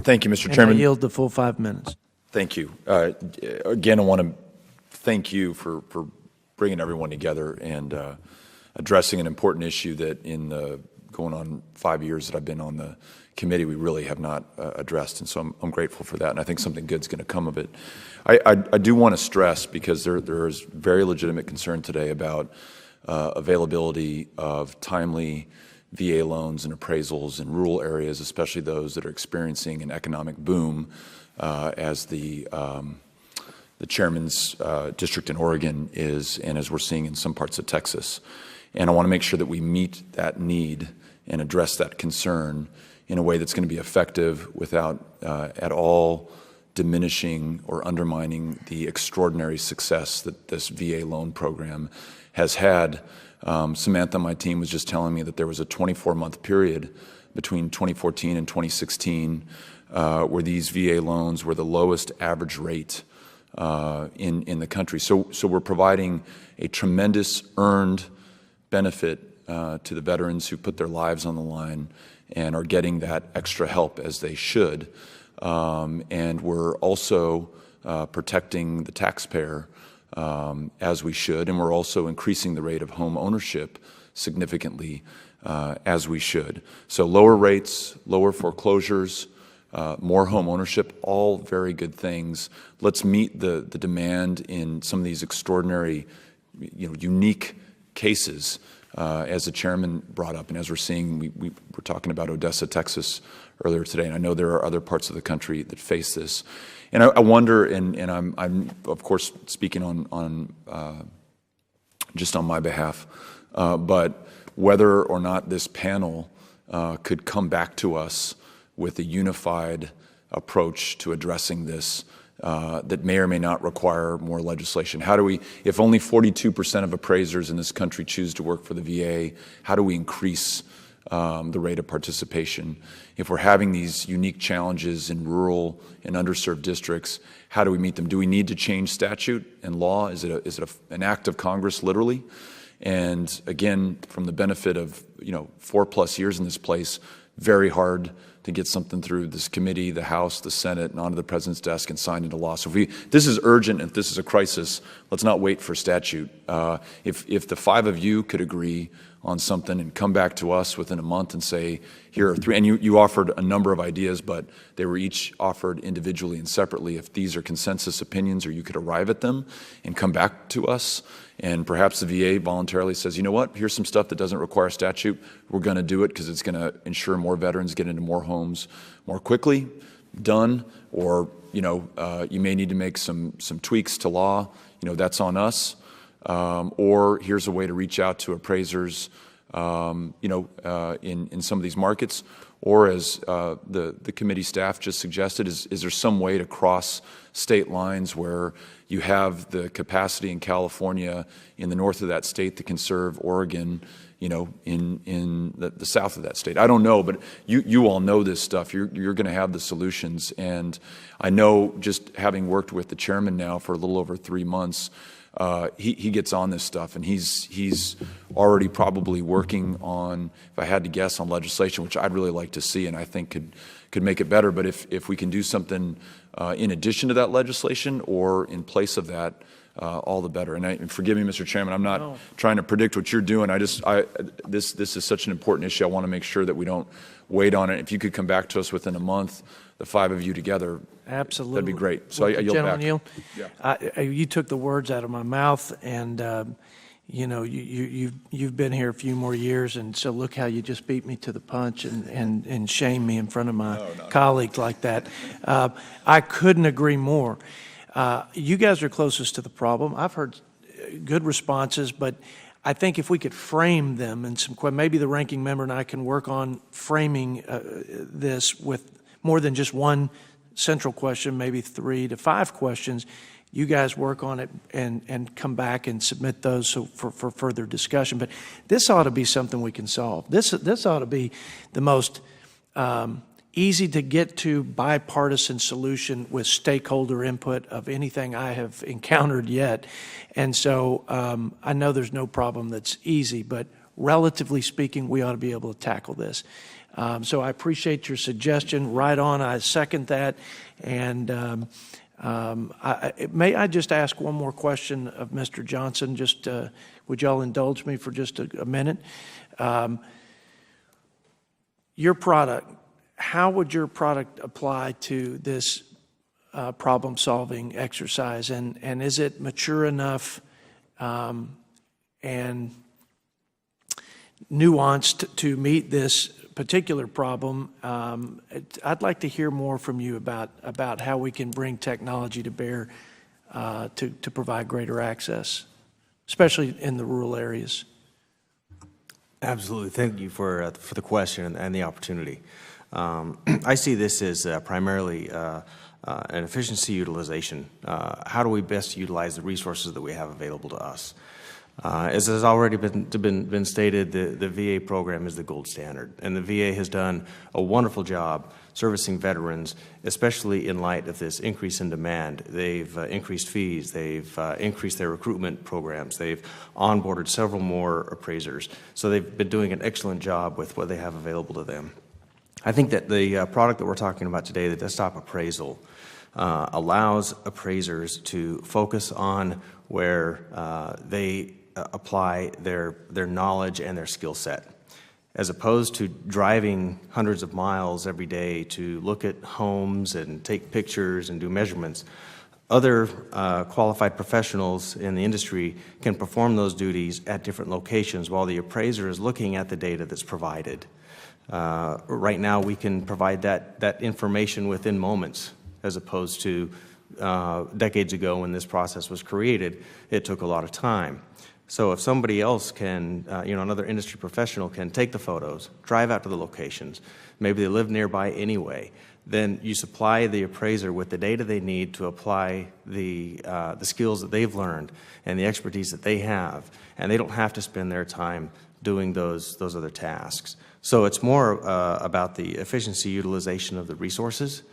Thank you, Mr. And Chairman. I yield the full 5 minutes. Thank you. Again, I want to thank you for bringing everyone together and addressing an important issue that in the going on 5 years that I've been on the committee, we really have not addressed. And so I'm grateful for that. And I think something good's going to come of it. I do want to stress, because there is very legitimate concern today about availability of timely VA loans and appraisals in rural areas, especially those that are experiencing an economic boom, as the chairman's district in Oregon is, and as we're seeing in some parts of Texas. And I want to make sure that we meet that need and address that concern in a way that's going to be effective without at all diminishing or undermining the extraordinary success that this VA loan program has had. Samantha, my team, was just telling me that there was a 24-month period between 2014 and 2016 where these VA loans were the lowest average rate in the country. So we're providing a tremendous earned benefit to the veterans who put their lives on the line and are getting that extra help as they should. And we're also protecting the taxpayer as we should, and we're also increasing the rate of home ownership significantly as we should. So lower rates, lower foreclosures, more home ownership, all very good things. Let's meet the demand in some of these extraordinary, unique cases, as the chairman brought up, and as we're seeing, we were talking about Odessa, Texas earlier today, and I know there are other parts of the country that face this. And I wonder, and I'm of course speaking on just on my behalf, but whether or not this panel could come back to us with a unified approach to addressing this that may or may not require more legislation. How do we, if only 42% of appraisers in this country choose to work for the VA, how do we increase the rate of participation? If we're having these unique challenges in rural and underserved districts, how do we meet them? Do we need to change statute and law? Is it an act of Congress, literally? And again, from the benefit of 4+ years in this place, very hard to get something through this committee, the House, the Senate, and onto the President's desk and signed into law. So if this is urgent, if this is a crisis, let's not wait for statute. If the 5 of you could agree on something and come back to us within a month and say, here are 3, and you offered a number of ideas, but they were each offered individually and separately. If these are consensus opinions, or you could arrive at them and come back to us, and perhaps the VA voluntarily says, you know what, here's some stuff that doesn't require statute. We're going to do it because it's going to ensure more veterans get into more homes more quickly. Done. Or you may need to make some tweaks to law. That's on us. Or here's a way to reach out to appraisers, in some of these markets. Or as the committee staff just suggested, is there some way to cross state lines where you have the capacity in California in the north of that state that can serve Oregon, in the south of that state? I don't know, but you all know this stuff. You're going to have the solutions. And I know, just having worked with the chairman now for a little over 3 months, he gets on this stuff, and he's already probably working on, if I had to guess, on legislation, which I'd really like to see and I think could make it better. But if we can do something in addition to that legislation or in place of that, all the better. And forgive me, Mr. Chairman, I'm not trying to predict what you're doing. This is such an important issue. I want to make sure that we don't wait on it. If you could come back to us within a month, the 5 of you together, absolutely, that'd be great. So I yield back. Yeah. You took the words out of my mouth, and you've been here a few more years, and so look how you just beat me to the punch and shame me in front of my colleagues like that. I couldn't agree more. You guys are closest to the problem. I've heard good responses, but I think if we could frame them in maybe the ranking member and I can work on framing this with more than just one central question, maybe 3 to 5 questions. You guys work on it and come back and submit those for further discussion. But this ought to be something we can solve. This ought to be the most easy to get to bipartisan solution with stakeholder input of anything I have encountered yet. And so I know there's no problem that's easy, but relatively speaking, we ought to be able to tackle this. So I appreciate your suggestion. Right on, I second that. And may I just ask one more question of Mr. Johnson? Just would y'all indulge me for just a minute? Your product, how would your product apply to this problem-solving exercise? And is it mature enough and nuanced to meet this particular problem? I'd like to hear more from you about how we can bring technology to bear to provide greater access, especially in the rural areas. Absolutely. Thank you for the question and the opportunity. I see this as primarily an efficiency utilization. How do we best utilize the resources that we have available to us? As has already been stated, the VA program is the gold standard, and the VA has done a wonderful job servicing veterans, especially in light of this increase in demand. They've increased fees, they've increased their recruitment programs, they've onboarded several more appraisers, so they've been doing an excellent job with what they have available to them. I think that the product that we're talking about today, the desktop appraisal, allows appraisers to focus on where they apply their knowledge and their skill set, as opposed to driving hundreds of miles every day to look at homes and take pictures and do measurements. Other qualified professionals in the industry can perform those duties at different locations while the appraiser is looking at the data that's provided. Right now, we can provide that information within moments, as opposed to decades ago when this process was created. It took a lot of time. So if somebody else can, another industry professional can take the photos, drive out to the locations, maybe they live nearby anyway, then you supply the appraiser with the data they need to apply the skills that they've learned and the expertise that they have, and they don't have to spend their time doing those other tasks. So it's more about the efficiency utilization of the resources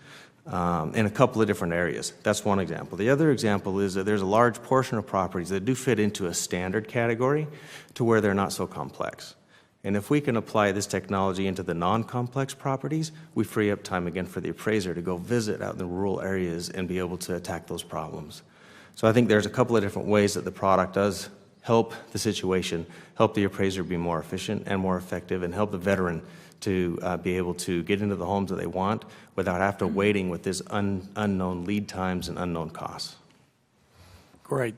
in a couple of different areas. That's one example. The other example is that there's a large portion of properties that do fit into a standard category to where they're not so complex. And if we can apply this technology into the non-complex properties, we free up time again for the appraiser to go visit out in the rural areas and be able to attack those problems. So I think there's a couple of different ways that the product does help the situation, help the appraiser be more efficient and more effective, and help the veteran to be able to get into the homes that they want without after waiting with this unknown lead times and unknown costs. Great.